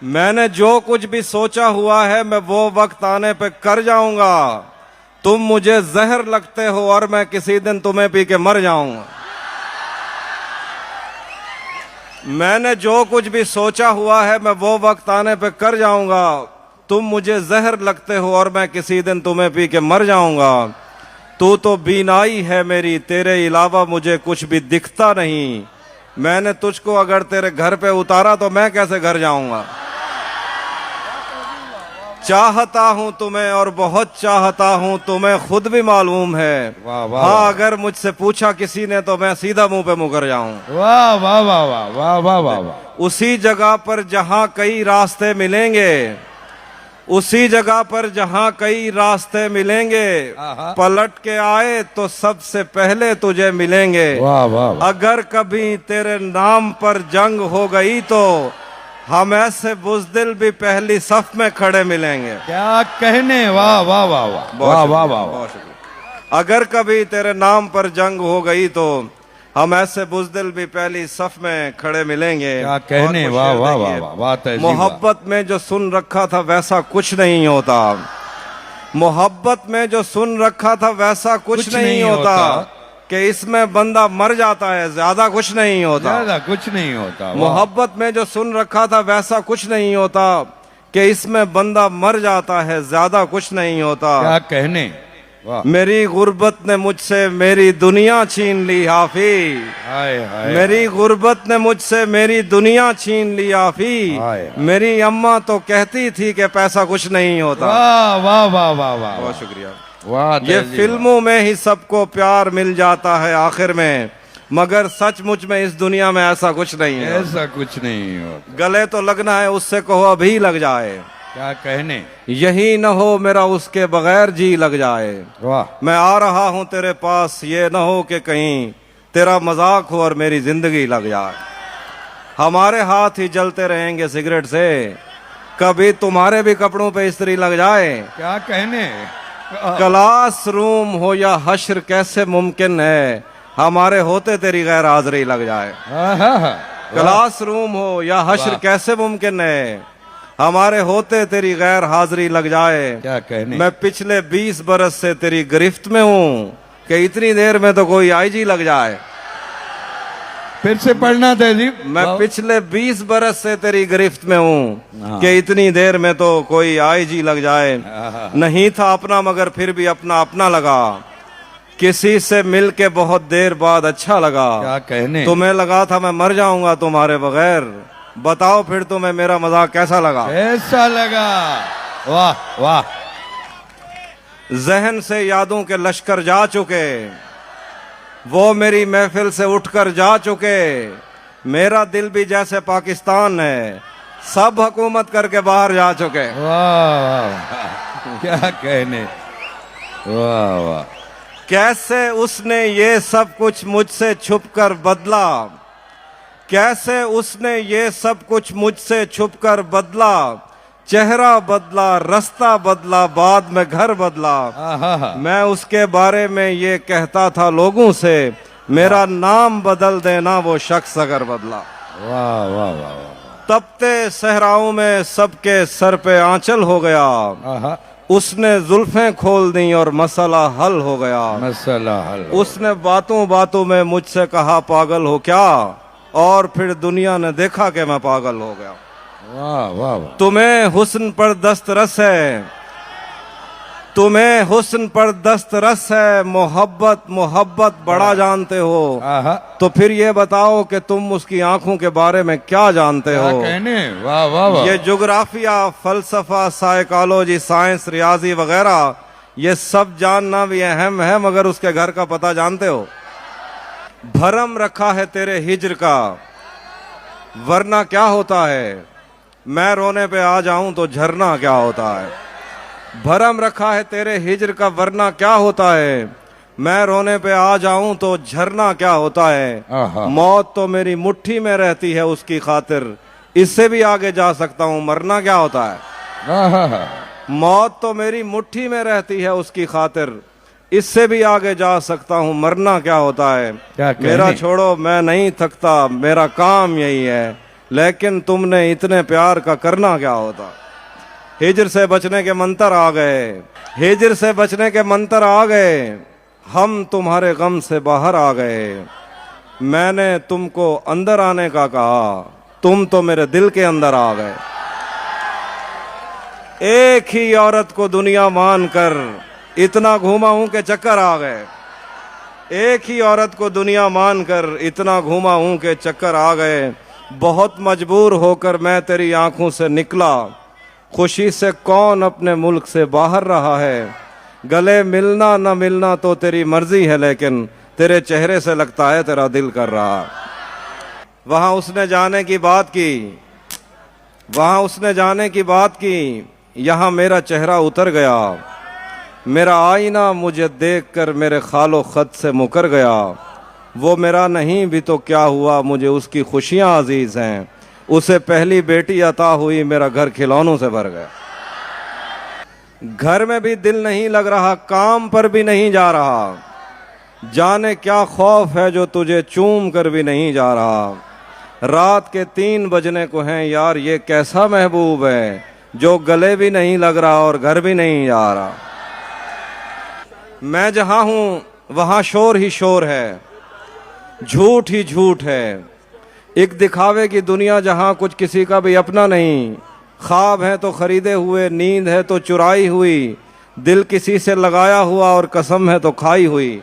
मैंने जो कुछ भी सोचा हुआ है मैं वो वक्त आने पे कर जाऊंगा। तुम मुझे जहर लगते हो और मैं किसी दिन तुम्हें पी के मर जाऊंगा। मैंने जो कुछ भी सोचा हुआ है मैं वो वक्त आने पे कर जाऊंगा। तुम मुझे जहर लगते हो और मैं किसी दिन तुम्हें पी के मर जाऊंगा। तू तो बीनाई है मेरी, तेरे अलावा मुझे कुछ भी दिखता नहीं। मैंने तुझको अगर तेरे घर पे उतारा तो मैं कैसे घर जाऊंगा। चाहता हूं तुम्हें और बहुत चाहता हूं, तुम्हें खुद भी मालूम है। वाह वाह हाँ, वाह। अगर मुझसे पूछा किसी ने तो मैं सीधा मुंह पे मुकर जाऊं। वाह वाह वाह वाह वाह वाह वाह वाह। उसी जगह पर जहां कई रास्ते मिलेंगे, उसी जगह पर जहां कई रास्ते मिलेंगे, आहा। पलट के आए तो सबसे पहले तुझे मिलेंगे। वाह वाह वाह। अगर कभी तेरे नाम पर जंग हो गई तो हम ऐसे बुज़दिल भी पहली सफ में खड़े मिलेंगे। क्या कहने, वाह वाह वाह वाह वाह वाह वाह। बहुत शुक्रिया। अगर कभी तेरे नाम पर जंग हो गई तो हम ऐसे बुज़दिल भी पहली सफ में खड़े मिलेंगे। क्या कहने, और वाह शेर वाह देखिए, वाह वाह। बात है मोहब्बत में जो सुन रखा था वैसा कुछ नहीं होता। मोहब्बत में जो सुन रखा था वैसा कुछ नहीं होता कि इसमें बंदा मर जाता है, ज्यादा कुछ नहीं होता। ज्यादा कुछ नहीं होता। वाह। मोहब्बत में जो सुन रखा था वैसा कुछ नहीं होता कि इसमें बंदा मर जाता है, ज्यादा कुछ नहीं होता। क्या कहने, वाह। मेरी गुर्बत ने मुझसे मेरी दुनिया छीन ली हाफी। हाय हाय। मेरी गुर्बत ने मुझसे मेरी दुनिया छीन ली हाफी। हाय। मेरी अम्मा तो कहती थी कि पैसा कुछ नहीं होता। वाह वाह वाह वाह वाह। बहुत शुक्रिया। वाह। ये फिल्मों में ही सबको प्यार मिल जाता है आखिर में, मगर सचमुच में इस दुनिया में ऐसा कुछ नहीं है। ऐसा कुछ नहीं होता। गले तो लगना है, उससे कहो अभी लग जाए। क्या कहने, यही न हो मेरा उसके बगैर जी लग जाए। वाह। मैं आ रहा हूं तेरे पास, ये न हो कि कहीं तेरा मजाक हो और मेरी जिंदगी लग जाए। हमारे हाथ ही जलते रहेंगे सिगरेट से, कभी तुम्हारे भी कपड़ों पे इस्त्री लग जाए। क्या कहने। क्लास रूम हो या हश्र कैसे मुमकिन है हमारे होते तेरी गैर हाजिरी लग जाए। क्लास रूम हो या हश्र कैसे मुमकिन है हमारे होते तेरी गैर हाजिरी लग जाए। क्या कहने। मैं पिछले 20 बरस से तेरी गिरफ्त में हूँ कि इतनी देर में तो कोई आईजी लग जाए। फिर से पढ़ना तहजीब। मैं पिछले 20 बरस से तेरी गिरफ्त में हूँ हाँ। कि इतनी देर में तो कोई आईजी लग जाए। हाँ। नहीं था अपना मगर फिर भी अपना अपना लगा, किसी से मिल के बहुत देर बाद अच्छा लगा। क्या कहने। तुम्हें लगा था मैं मर जाऊंगा तुम्हारे बगैर, बताओ फिर तुम्हें मेरा मजाक कैसा लगा। ऐसा लगा। वाह वाह। जहन से यादों के लश्कर जा चुके, वो मेरी महफिल से उठकर जा चुके। मेरा दिल भी जैसे पाकिस्तान है, सब हुकूमत करके बाहर जा चुके। वाह वाह। क्या कहने, वाह वाह। कैसे उसने ये सब कुछ मुझसे छुपकर बदला, कैसे उसने ये सब कुछ मुझसे छुपकर बदला। चेहरा बदला, रास्ता बदला, बाद में घर बदला। आहा। मैं उसके बारे में ये कहता था लोगों से, मेरा नाम बदल देना वो शख्स अगर बदला। वाह वाह वाह वाह। तपते सहराओं में सबके सर पे आंचल हो गया, आहा। उसने जुल्फें खोल दी और मसला हल हो गया। मसला हल। उसने बातों बातों में मुझसे कहा पागल हो क्या, और फिर दुनिया ने देखा कि मैं पागल हो गया। वाह वाह वाह। तुम्हें हुस्न पर दस्तरस है, तुम्हें हुस्न पर दस्तरस है, मोहब्बत मोहब्बत बड़ा जानते हो। आहा। तो फिर ये बताओ कि तुम उसकी आंखों के बारे में क्या जानते क्या हो। कहने, वाह वाह वाह। ये ज्योग्राफिया, फलसफा, साइकोलॉजी, साइंस, रियाजी वगैरह ये सब जानना भी अहम है, मगर उसके घर का पता जानते हो। भरम रखा है तेरे हिज्र का, वरना क्या होता है। मैं रोने पे आ जाऊं तो झरना क्या होता है। भरम रखा है तेरे हिज्र का, वरना क्या होता है। मैं रोने पे आ जाऊं तो झरना क्या होता है। आहा। मौत तो मेरी मुट्ठी में रहती है उसकी खातिर, इससे भी आगे जा सकता हूं, मरना क्या होता है। आहा। मौत तो मेरी मुट्ठी में रहती है उसकी खातिर, इससे भी आगे जा सकता हूं, मरना क्या होता है। क्या कहने। मेरा छोड़ो मैं नहीं थकता, मेरा काम यही है लेकिन तुमने इतने प्यार का करना क्या होता। हिजर से बचने के मंत्र आ गए, हिजर से बचने के मंत्र आ गए, हम तुम्हारे गम से बाहर आ गए। मैंने तुमको अंदर आने का कहा, तुम तो मेरे दिल के अंदर आ गए। एक ही औरत को दुनिया मानकर इतना घूमा हूं के चक्कर आ गए, एक ही औरत को दुनिया मानकर इतना घूमा हूं के चक्कर आ गए। बहुत मजबूर होकर मैं तेरी आंखों से निकला, खुशी से कौन अपने मुल्क से बाहर रहा है। गले मिलना न मिलना तो तेरी मर्जी है, लेकिन तेरे चेहरे से लगता है तेरा दिल कर रहा। वहां उसने जाने की बात की, वहां उसने जाने की बात की, यहां मेरा चेहरा उतर गया। मेरा आईना मुझे देखकर मेरे खालो खत से मुकर गया। वो मेरा नहीं भी तो क्या हुआ, मुझे उसकी खुशियां अजीज हैं। उसे पहली बेटी अता हुई, मेरा घर खिलौनों से भर गया। घर में भी दिल नहीं लग रहा, काम पर भी नहीं जा रहा। जाने क्या खौफ है जो तुझे चूम कर भी नहीं जा रहा। रात के 3 बजने को हैं यार, ये कैसा महबूब है जो गले भी नहीं लग रहा और घर भी नहीं जा रहा। मैं जहां हूं वहां शोर ही शोर है, झूठ ही झूठ है। एक दिखावे की दुनिया जहां कुछ किसी का भी अपना नहीं। ख्वाब है तो खरीदे हुए, नींद है तो चुराई हुई, दिल किसी से लगाया हुआ और कसम है तो खाई हुई।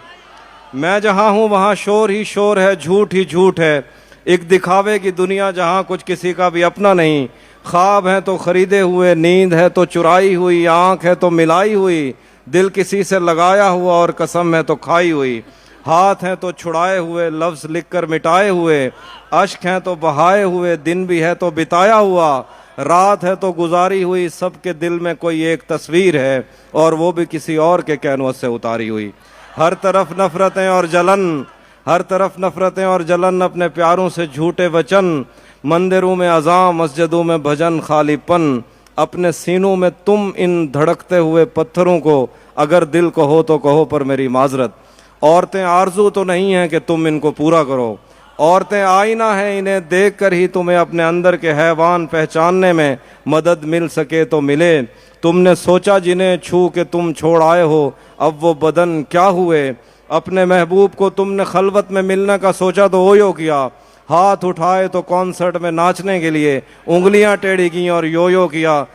मैं जहां हूं वहां शोर ही शोर है, झूठ ही झूठ है। एक दिखावे की दुनिया जहां कुछ किसी का भी अपना नहीं। ख्वाब है तो खरीदे हुए, नींद है तो चुराई हुई, आंख है तो मिलाई हुई, दिल किसी से लगाया हुआ और कसम है तो खाई हुई। हाथ हैं तो छुड़ाए हुए, लफ्ज लिखकर मिटाए हुए, अश्क हैं तो बहाए हुए, दिन भी है तो बिताया हुआ, रात है तो गुजारी हुई। सबके दिल में कोई एक तस्वीर है और वो भी किसी और के कैनवस से उतारी हुई। हर तरफ नफरतें और जलन, हर तरफ नफरतें और जलन, अपने प्यारों से झूठे वचन। मंदिरों में अज़ां, मस्जिदों में भजन, खालीपन। अपने सीनों में तुम इन धड़कते हुए पत्थरों को, अगर दिल को हो तो कहो पर मेरी माजरत। औरतें आरजू तो नहीं है कि तुम इनको पूरा करो, औरतें आईना है, इन्हें देखकर ही तुम्हें अपने अंदर के हैवान पहचानने में मदद मिल सके तो मिले। तुमने सोचा जिन्हें छू के तुम छोड़ आए हो, अब वो बदन क्या हुए। अपने महबूब को तुमने खलवत में मिलने का सोचा तो ओयो किया। हाथ उठाए तो कॉन्सर्ट में नाचने के लिए, उंगलियां टेढ़ी की और यो किया।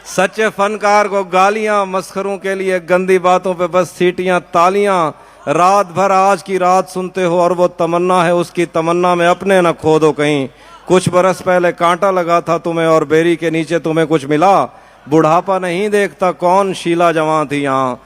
सच्चे फनकार को गालियां, मस्खरों के लिए गंदी बातों पे बस सीटियां, तालियां। रात भर आज की रात सुनते हो और वो तमन्ना है, उसकी तमन्ना में अपने न खो दो कहीं। कुछ बरस पहले कांटा लगा था तुम्हें और बेरी के नीचे तुम्हें कुछ मिला। बुढ़ापा नहीं देखता कौन शीला जवां थी यहाँ,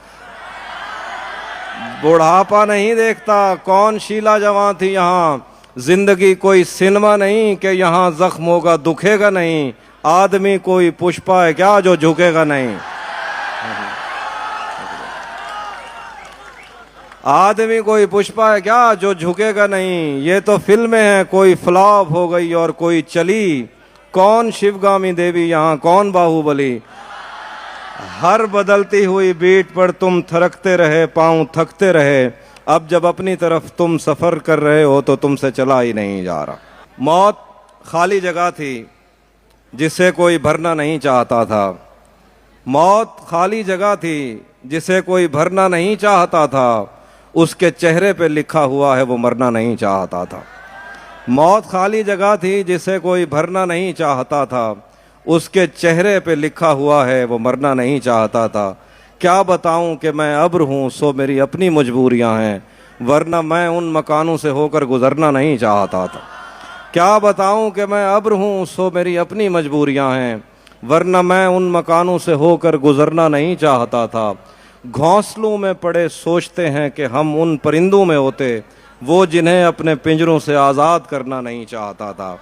बुढ़ापा नहीं देखता कौन शीला जवां थी यहाँ। जिंदगी कोई सिनेमा नहीं कि यहाँ जख्म होगा दुखेगा नहीं। आदमी कोई पुष्पा है क्या जो झुकेगा नहीं। आदमी कोई पुष्पा है क्या जो झुकेगा नहीं। ये तो फिल्में हैं, कोई फ्लॉप हो गई और कोई चली। कौन शिवगामी देवी यहाँ, कौन बाहुबली। हर बदलती हुई बीट पर तुम थरकते रहे, पांव थकते रहे। अब जब अपनी तरफ तुम सफर कर रहे हो तो तुमसे चला ही नहीं जा रहा। मौत खाली जगह थी जिसे कोई भरना नहीं चाहता था। मौत खाली जगह थी जिसे कोई भरना नहीं चाहता था। उसके चेहरे पे लिखा हुआ है वो मरना नहीं चाहता था। मौत खाली जगह थी जिसे कोई भरना नहीं चाहता था। उसके चेहरे पे लिखा हुआ है वो मरना नहीं चाहता था। क्या बताऊं कि मैं अब्र हूं सो मेरी अपनी मजबूरियां हैं, वरना मैं उन मकानों से होकर गुजरना नहीं चाहता था। क्या बताऊं कि मैं अब्र हूं सो मेरी अपनी मजबूरियां हैं, वरना मैं उन मकानों से होकर गुजरना नहीं चाहता था। घोंसलों में पड़े सोचते हैं कि हम उन परिंदों में होते, वो जिन्हें अपने पिंजरों से आज़ाद करना नहीं चाहता था।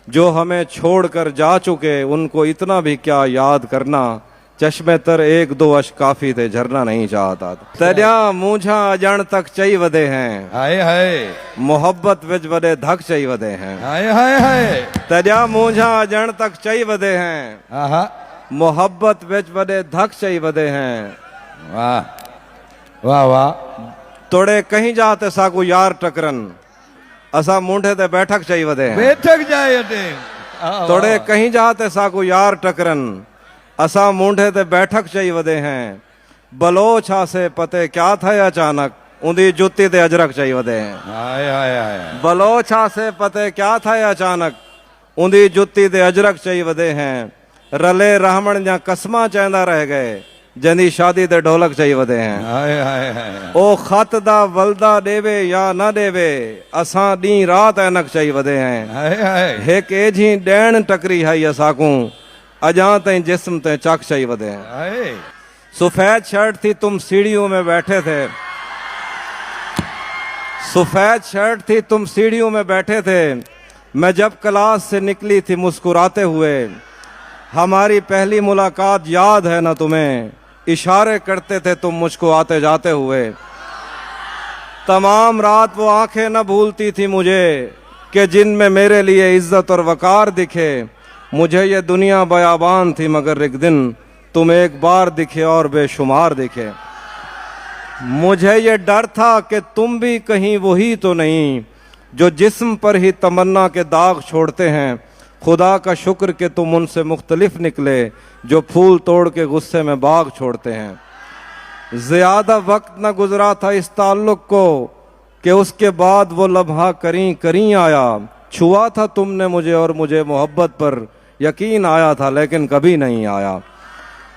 जो हमें छोड़कर जा चुके उनको इतना भी क्या याद करना। चश्मे तर 1-2 अश्क काफी थे, झरना नहीं चाहता था। तरिया मूझा अजण तक चई वदे हैं, हाय हाय मोहब्बत विच वदे धक चई वदे हैं। हाय हाय हाय तरिया मूझा अजण तक चई वदे हैं, आहा मोहब्बत विच वदे धक चई वदे हैं। वाह वाह वाह। तोड़े कहीं जाते सागु यार टकरन, असा मूंढे ते बैठक चई वधे हैं बैठक जाए अटे वाह, तोड़े वाह। कहीं जाते साकू यार टकरन असा मूंढे ते बैठक चई वधे हैं बलोच से पते क्या था अचानक उंदी जुत्ती ते अजरक चई वधे हैं हाय हाय हाय बलोच से पते क्या था अचानक उंदी जुत्ती ते अजरक चई वधे हैं रले रहमण जा कसमा चैंदा रह गए जंदी शादी ते ढोलक चई वधे हैं हाय हाय हाय ओ खत दा वलदा देवे या न देवे असां डी रात ऐनक चई वधे हैं हाय हाय हेक एझी डैण टकरी है असाकूं अजां तई जिस्म ते चक चई वधे हैं हाय सफेद शर्ट थी तुम सीढ़ियों में बैठे थे सफेद शर्ट थी तुम सीढ़ियों में बैठे थे मैं जब क्लास से निकली थी मुस्कुराते हुए हमारी पहली मुलाकात याद है ना तुम्हें इशारे करते थे तुम मुझको आते जाते हुए तमाम रात वो आंखें न भूलती थी मुझे कि जिनमें मेरे लिए इज्जत और वकार दिखे मुझे ये दुनिया बयाबान थी मगर एक दिन तुम एक बार दिखे और बेशुमार दिखे मुझे ये डर था कि तुम भी कहीं वही तो नहीं जो जिस्म पर ही तमन्ना के दाग छोड़ते हैं खुदा का शुक्र कि तुम उनसे मुख्तलिफ निकले जो फूल तोड़ के गुस्से में बाग छोड़ते हैं ज्यादा वक्त न गुजरा था इस ताल्लुक को कि उसके बाद वो लम्हा करीं करीं आया छुआ था तुमने मुझे और मुझे मोहब्बत पर यकीन आया था लेकिन कभी नहीं आया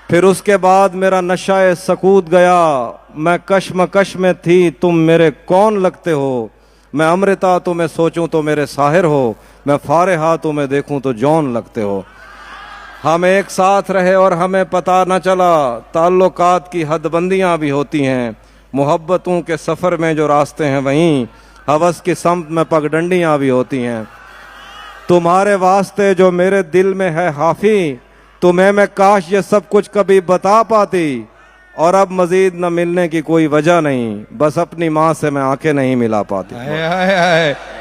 फिर उसके बाद मेरा नशा सकूत गया मैं कश्मकश में थी तुम मेरे कौन लगते हो मैं अमृता तुम्हें सोचूं तो मेरे साहिर हो मैं फारेहा तुम्हें देखूं तो जौन लगते हो हम एक साथ रहे और हमें पता न चला ताल्लुकात की हदबंदियां भी होती हैं मोहब्बतों के सफ़र में जो रास्ते हैं वहीं हवस की समत में पगडंडियां भी होती हैं तुम्हारे वास्ते जो मेरे दिल में है हाफी तुम्हें मैं काश ये सब कुछ कभी बता पाती और अब मजीद न मिलने की कोई वजह नहीं बस अपनी माँ से मैं आंखें नहीं मिला पाती हाय हाय हाय